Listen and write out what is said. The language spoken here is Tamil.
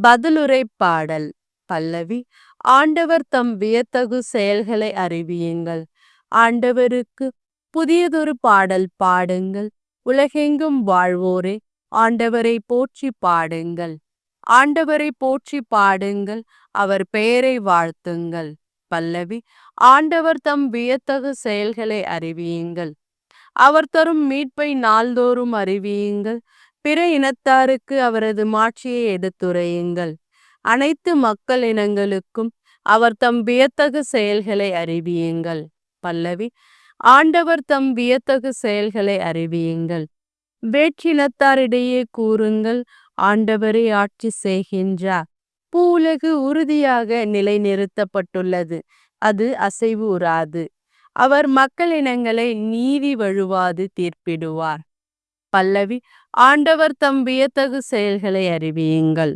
பதிலுரை பாடல். பல்லவி. ஆண்டவர் தம் வியத்தகு செயல்களை அறிவியுங்கள். ஆண்டவருக்கு புதியதொரு பாடல் பாடுங்கள். உலகெங்கும் வாழ்வோரே, ஆண்டவரை போற்றி பாடுங்கள். ஆண்டவரை போற்றி பாடுங்கள், அவர் பெயரை வாழ்த்துங்கள். பல்லவி. ஆண்டவர் தம் வியத்தகு செயல்களை அறிவியுங்கள். அவர் தரும் மீட்பை நாள்தோறும் அறிவியுங்கள். பிற இனத்தாருக்கு அவரது மாட்சியை எடுத்துரையுங்கள். அனைத்து மக்கள் இனங்களுக்கும் அவர் தம் வியத்தகு செயல்களை அறிவியுங்கள். பல்லவி. ஆண்டவர் தம் வியத்தகு செயல்களை அறிவியுங்கள். வேற்றினத்தாரிடையே கூறுங்கள், ஆண்டவரே ஆட்சி செய்கின்றார். பூவுலகு உறுதியாக நிலைநிறுத்தப்பட்டுள்ளது, அது அசைவு உறாது. அவர் மக்களினங்களை நீதி வழுவாது தீர்ப்பிடுவார். பல்லவி. ஆண்டவர் தம் வியத்தகு செயல்களை அறிவியுங்கள்.